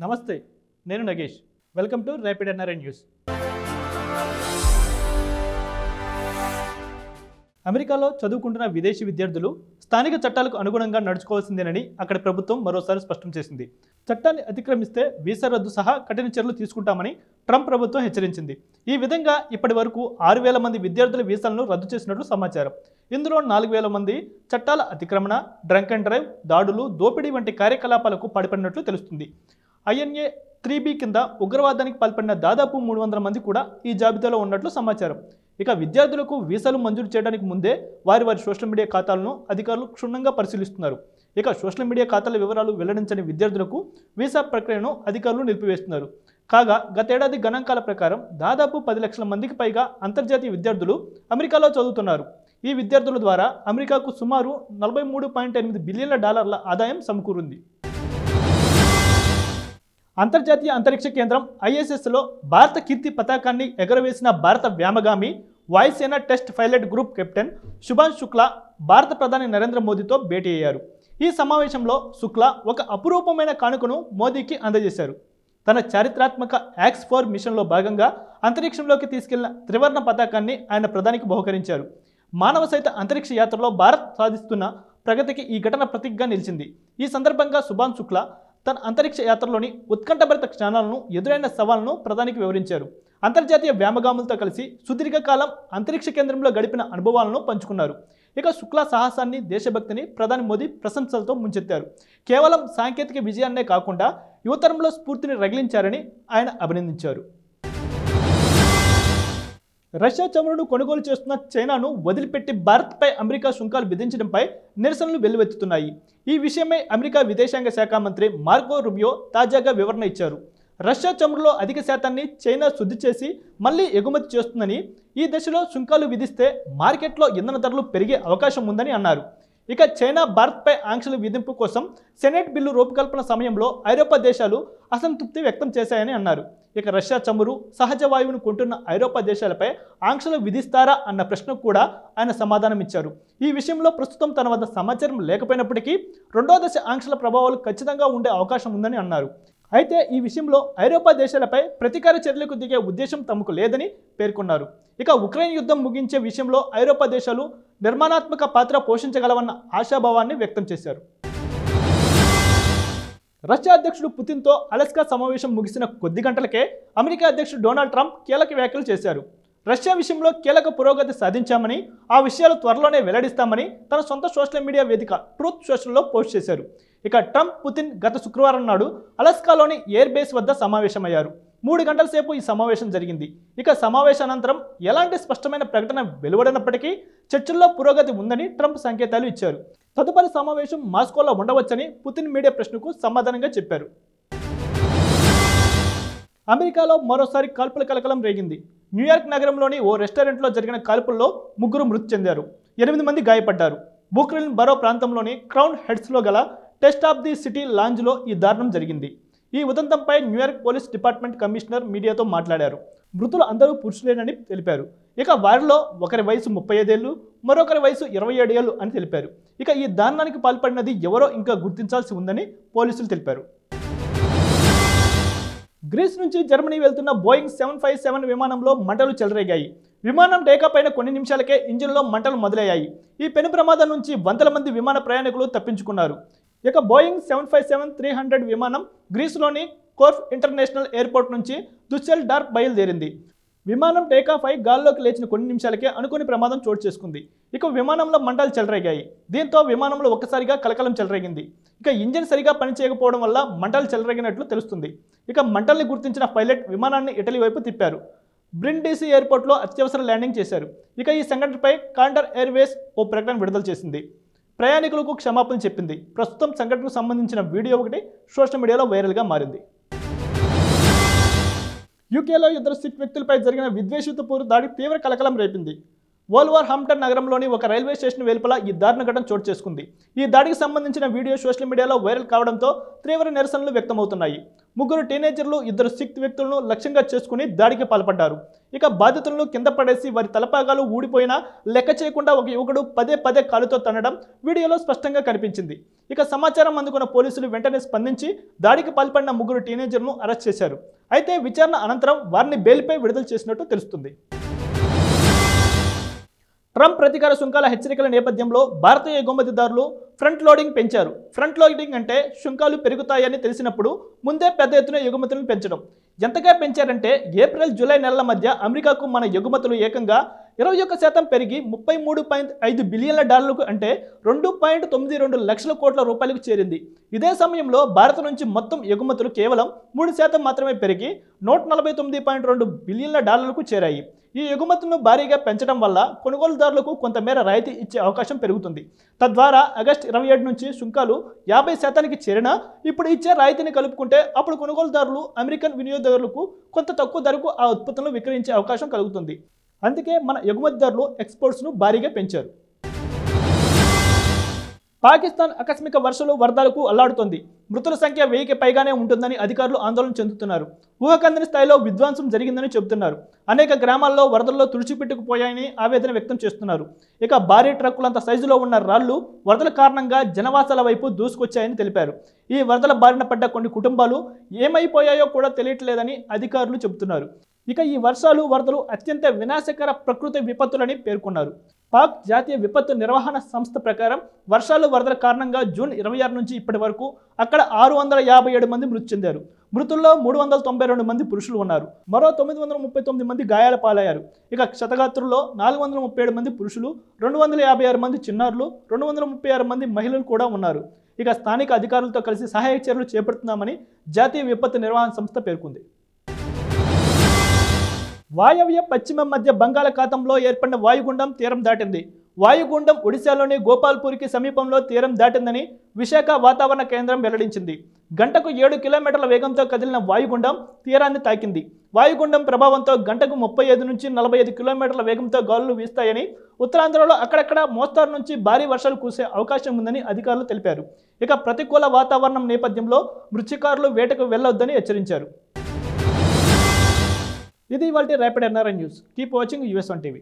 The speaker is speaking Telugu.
నమస్తే, నేను Nagesh. Welcome to rapid NRI news. అమెరికాలో చదువుకుంటున్న విదేశీ విద్యార్థులు స్థానిక చట్టాలకు అనుగుణంగా నడుచుకోవాల్సిందేనని అక్కడి ప్రభుత్వం మరోసారి స్పష్టం చేసింది. చట్టాన్ని అతిక్రమిస్తే వీసా రద్దు సహా కఠిన చర్యలు తీసుకుంటామని ట్రంప్ ప్రభుత్వం హెచ్చరించింది. ఈ విధంగా ఇప్పటి వరకు 6,000 మంది విద్యార్థుల వీసాలను రద్దు చేసినట్లు సమాచారం. ఇందులో 4,000 మంది చట్టాల అతిక్రమణ, డ్రంక్ అండ్ డ్రైవ్, దాడులు, దోపిడీ వంటి కార్యకలాపాలకు పడిపడినట్లు తెలుస్తుంది. INA 3B కింద ఉగ్రవాదానికి పాల్పడిన దాదాపు 300 మంది కూడా ఈ జాబితాలో ఉన్నట్లు సమాచారం. ఇక విద్యార్థులకు వీసాలు మంజూరు చేయడానికి ముందే వారి సోషల్ మీడియా ఖాతాలను అధికారులు క్షుణ్ణంగా పరిశీలిస్తున్నారు. ఇక సోషల్ మీడియా ఖాతాల వివరాలు వెల్లడించని విద్యార్థులకు వీసా ప్రక్రియను అధికారులు నిలిపివేస్తున్నారు. కాగా గతేడాది గణాంకాల ప్రకారం దాదాపు 10 లక్షల మందికి పైగా అంతర్జాతీయ విద్యార్థులు అమెరికాలో చదువుతున్నారు. ఈ విద్యార్థుల ద్వారా అమెరికాకు సుమారు $43.8 బిలియన్ల ఆదాయం సమకూరింది. అంతర్జాతీయ అంతరిక్ష కేంద్రం ISSలో భారత కీర్తి పతాకాన్ని ఎగరవేసిన భారత వ్యామగామి వాయుసేన test pilot group captain Shubhanshu Shukla భారత ప్రధాని నరేంద్ర మోదీతో భేటీ అయ్యారు. ఈ సమావేశంలో శుక్లా ఒక అపురూపమైన కానుకను మోదీకి అందజేశారు. తన చారిత్రాత్మక X4 మిషన్లో భాగంగా అంతరిక్షంలోకి తీసుకెళ్లిన త్రివర్ణ పతాకాన్ని ఆయన ప్రధానికి బహుకరించారు. మానవ సహిత అంతరిక్ష యాత్రలో భారత్ సాధిస్తున్న ప్రగతికి ఈ ఘటన ప్రతీకగా నిలిచింది. ఈ సందర్భంగా శుభాంశు శుక్లా తన అంతరిక్ష యాత్రలోని ఉత్కంఠభరిత క్షణాలను, ఎదురైన సవాళ్లను ప్రధానికి వివరించారు. అంతర్జాతీయ వ్యామగాములతో కలిసి సుదీర్ఘకాలం అంతరిక్ష కేంద్రంలో గడిపిన అనుభవాలను పంచుకున్నారు. ఇక శుక్లా సాహసాన్ని, దేశభక్తిని ప్రధాని మోదీ ప్రశంసలతో ముంచెత్తారు. కేవలం సాంకేతిక విజయాన్నే కాకుండా యువతరంలో స్ఫూర్తిని రగిలించారని ఆయన అభినందించారు. రష్యా చమురును కొనుగోలు చేస్తున్న చైనాను వదిలిపెట్టి భారత్పై అమెరికా సుంకాలు విధించడంపై నిరసనలు వెల్లువెత్తుతున్నాయి. ఈ విషయమై అమెరికా విదేశాంగ శాఖ మంత్రి మార్కో రూబియో తాజాగా వివరణ ఇచ్చారు. రష్యా చమురులో అధిక శాతాన్ని చైనా శుద్ధి చేసి మళ్లీ ఎగుమతి చేస్తుందని, ఈ దశలో సుంకాలు విధిస్తే మార్కెట్లో ఇంధన ధరలు పెరిగే అవకాశం ఉందని అన్నారు. ఇక చైనా భారత్పై ఆంక్షల విధింపు కోసం సెనెట్ బిల్లు రూపకల్పన సమయంలో ఐరోపా దేశాలు అసంతృప్తి వ్యక్తం చేశాయని అన్నారు. ఇక రష్యా చమురు, సహజ వాయువును కొంటున్న ఐరోపా దేశాలపై ఆంక్షలు విధిస్తారా అన్న ప్రశ్నకు కూడా ఆయన సమాధానం ఇచ్చారు. ఈ విషయంలో ప్రస్తుతం తన వద్ద సమాచారం లేకపోయినప్పటికీ 2వ దశ ఆంక్షల ప్రభావాలు ఖచ్చితంగా ఉండే అవకాశం ఉందని అన్నారు. అయితే ఈ విషయంలో ఐరోపా దేశాలపై ప్రతీకార చర్యలకు దిగే ఉద్దేశం తమకు లేదని పేర్కొన్నారు. ఇక ఉక్రెయిన్ యుద్ధం ముగించే విషయంలో ఐరోపా దేశాలు నిర్మాణాత్మక పాత్ర పోషించగలవన్న ఆశాభావాన్ని వ్యక్తం చేశారు. రష్యా అధ్యక్షుడు పుతిన్తో అలస్కా సమావేశం ముగిసిన కొద్ది గంటలకే అమెరికా అధ్యక్షుడు డొనాల్డ్ ట్రంప్ కీలక వ్యాఖ్యలు చేశారు. రష్యా విషయంలో కీలక పురోగతి సాధించామని, ఆ విషయాలు త్వరలోనే వెల్లడిస్తామని తన సొంత సోషల్ మీడియా వేదిక ట్రూత్ సోషల్లో పోస్ట్ చేశారు. ఇక ట్రంప్, పుతిన్ గత శుక్రవారం నాడు అలస్కాలోని ఎయిర్ బేస్ వద్ద సమావేశమయ్యారు. 3 గంటల సేపు ఈ సమావేశం జరిగింది. ఇక సమావేశానంతరం ఎలాంటి స్పష్టమైన ప్రకటన వెలువడినప్పటికీ చర్చల్లో పురోగతి ఉందని ట్రంప్ సంకేతాలు ఇచ్చారు. తదుపరి సమావేశం మాస్కోలో ఉండవచ్చని పుతిన్ మీడియా ప్రశ్నకు సమాధానంగా చెప్పారు. అమెరికాలో మరోసారి కాల్పుల కలకలం రేగింది. న్యూయార్క్ నగరంలోని ఓ రెస్టారెంట్లో జరిగిన కాల్పుల్లో 3 మృతి చెందారు, 8 మంది గాయపడ్డారు. బ్రూక్లిన్ బరో ప్రాంతంలోని క్రౌన్ హెడ్స్లో గల టెస్ట్ ఆఫ్ ది సిటీ లాంజ్లో ఈ దారుణం జరిగింది. ఈ ఉదంతంపై న్యూయార్క్ పోలీస్ డిపార్ట్మెంట్ కమిషనర్ మీడియాతో మాట్లాడారు. మృతులు అందరూ పురుషులేనని తెలిపారు. ఇక వారిలో ఒకరి వయసు 35 ఏళ్లు, మరొకరి వయసు 27 ఏళ్లు అని తెలిపారు. ఇక ఈ దారుణానికి పాల్పడినది ఎవరో ఇంకా గుర్తించాల్సి ఉందని పోలీసులు తెలిపారు. గ్రీస్ నుంచి జర్మనీ వెళ్తున్న బోయింగ్ 757 విమానంలో మంటలు చెలరేగాయి. విమానం టేకాఫ్ అయిన కొన్ని నిమిషాలకే ఇంజిన్లో మంటలు మొదలయ్యాయి. ఈ పెను ప్రమాదం నుంచి వందల మంది విమాన ప్రయాణికులు తప్పించుకున్నారు. ఇక బోయింగ్ 757-300 విమానం గ్రీసులోని కోర్ఫ్ ఇంటర్నేషనల్ ఎయిర్పోర్ట్ నుంచి దుస్సెల్డార్ఫ్ బయలుదేరింది. విమానం టేకాఫ్ అయి గాల్లోకి లేచిన కొన్ని నిమిషాలకే అనుకోని ప్రమాదం చోటు చేసుకుంది. ఇక విమానంలో మంటలు చెలరేగాయి. దీంతో విమానంలో ఒక్కసారిగా కలకలం చెలరేగింది. ఇక ఇంజిన్ సరిగా పనిచేయకపోవడం వల్ల మంటలు చెలరేగినట్లు తెలుస్తుంది. ఇక మంటల్ని గుర్తించిన పైలట్ విమానాన్ని ఇటలీ వైపు తిప్పారు. బ్రిండిసి ఎయిర్పోర్ట్లో అత్యవసర ల్యాండింగ్ చేశారు. ఇక ఈ సంఘటనపై కాండర్ ఎయిర్వేస్ ఓ ప్రకటన విడుదల చేసింది. ప్రయాణికులకు క్షమాపణ చెప్పింది. ప్రస్తుతం సంఘటనకు సంబంధించిన వీడియో ఒకటి సోషల్ మీడియాలో వైరల్గా మారింది. యూకేలో 2 సిక్ వ్యక్తులపై జరిగిన విద్వేషపూరిత దాడి తీవ్ర కలకలం రేపింది. వోల్వర్హాంప్టన్ నగరంలోని ఒక రైల్వే స్టేషన్ వెలుపల ఈ దారుణ ఘటన చోటు చేసుకుంది. ఈ దాడికి సంబంధించిన వీడియో సోషల్ మీడియాలో వైరల్ కావడంతో తీవ్ర నిరసనలు వ్యక్తమవుతున్నాయి. ముగ్గురు టీనేజర్లు, ఇద్దరు సిక్ వ్యక్తులను లక్ష్యంగా చేసుకుని దాడికి పాల్పడ్డారు. ఇక బాధితులను కింద పడేసి వారి తలపాగాలు ఊడిపోయినా లెక్క చేయకుండా ఒక యువకుడు పదే కాలుతో తన్నడం వీడియోలో స్పష్టంగా కనిపించింది. ఇక సమాచారం అందుకున్న పోలీసులు వెంటనే స్పందించి దాడికి పాల్పడిన ముగ్గురు టీనేజర్లను అరెస్ట్ చేశారు. అయితే విచారణ అనంతరం వారిని బెయిల్పై విడుదల చేసినట్టు తెలుస్తుంది. ట్రంప్ ప్రతీకార సుంకాల హెచ్చరికల నేపథ్యంలో భారతీయ ఎగుమతిదారులు ఫ్రంట్ లోడింగ్ పెంచారు. ఫ్రంట్ లోడింగ్ అంటే సుంకాలు పెరుగుతాయని తెలిసినప్పుడు ముందే పెద్ద ఎత్తున ఎగుమతులను పెంచడం. ఎంతగా పెంచారంటే ఏప్రిల్, జూలై నెలల మధ్య అమెరికాకు మన ఎగుమతులు ఏకంగా 21% పెరిగి $33.5 బిలియన్ల అంటే $2.92 లక్షల కోట్ల రూపాయలకు చేరింది. ఇదే సమయంలో భారత్ నుంచి మొత్తం ఎగుమతులు కేవలం 3% మాత్రమే పెరిగి $149.2 బిలియన్ల చేరాయి. ఈ ఎగుమతులను భారీగా పెంచడం వల్ల కొనుగోలుదారులకు కొంతమేర రాయితీ ఇచ్చే అవకాశం పెరుగుతుంది. తద్వారా ఆగస్టు 27 నుంచి సుంకాలు 50%కి చేరినా ఇప్పుడు ఇచ్చే రాయితీని కలుపుకుంటే అప్పుడు కొనుగోలుదారులు అమెరికన్ వినియోగదారులకు కొంత తక్కువ ధరకు ఆ ఉత్పత్తులను విక్రయించే అవకాశం కలుగుతుంది. అందుకే మన ఎగుమతిదారులు ఎక్స్పోర్ట్స్ను భారీగా పెంచారు. పాకిస్తాన్ ఆకస్మిక వర్షాలు, వరదలకు అల్లాడుతోంది. మృతుల సంఖ్య 1000కి పైగానే ఉంటుందని అధికారులు ఆందోళన చెందుతున్నారు. ఊహకందని స్థాయిలో విధ్వంసం జరిగిందని చెబుతున్నారు. అనేక గ్రామాల్లో వరదల్లో తుడిచిపెట్టుకుపోయాయని ఆవేదన వ్యక్తం చేస్తున్నారు. ఇక భారీ ట్రక్కులంత సైజులో ఉన్న రాళ్లు వరదల కారణంగా జనవాసాల వైపు దూసుకొచ్చాయని తెలిపారు. ఈ వరదల బారిన పడ్డ కొన్ని కుటుంబాలు ఏమైపోయాయో కూడా తెలియట్లేదని అధికారులు చెబుతున్నారు. ఇక ఈ వర్షాలు, వరదలు అత్యంత వినాశకర ప్రకృతి విపత్తులని పేర్కొన్నారు. పాక్ జాతీయ విపత్తు నిర్వహణ సంస్థ ప్రకారం వర్షాలు, వరదల కారణంగా జూన్ 26 నుంచి ఇప్పటి వరకు అక్కడ 657 మంది మృతి చెందారు. మృతుల్లో 392 మంది పురుషులు ఉన్నారు. మరో 939 మంది గాయాల పాలయ్యారు. ఇక క్షతగాత్రుల్లో 437 మంది పురుషులు, 256 మంది చిన్నారులు, 236 మంది మహిళలు కూడా ఉన్నారు. ఇక స్థానిక అధికారులతో కలిసి సహాయక చర్యలు చేపడుతున్నామని జాతీయ విపత్తు నిర్వహణ సంస్థ పేర్కొంది. వాయవ్య పశ్చిమ మధ్య బంగాళాఖాతంలో ఏర్పడిన వాయుగుండం తీరం దాటింది. వాయుగుండం ఒడిశాలోని గోపాల్పూర్కి సమీపంలో తీరం దాటిందని విశాఖ వాతావరణ కేంద్రం వెల్లడించింది. గంటకు 7 కిలోమీటర్ల వేగంతో కదిలిన వాయుగుండం తీరాన్ని తాకింది. వాయుగుండం ప్రభావంతో గంటకు 35 నుంచి 45 కిలోమీటర్ల వేగంతో గాలులు వీస్తాయని, ఉత్తరాంధ్రలో అక్కడక్కడ మోస్తారు నుంచి భారీ వర్షాలు కురిసే అవకాశం ఉందని అధికారులు తెలిపారు. ఇక ప్రతికూల వాతావరణం నేపథ్యంలో మత్స్యకారులు వేటకు వెళ్లొద్దని హెచ్చరించారు. ఇది ఇవాల్టి rapid NRI news. Keep watching US1 TV.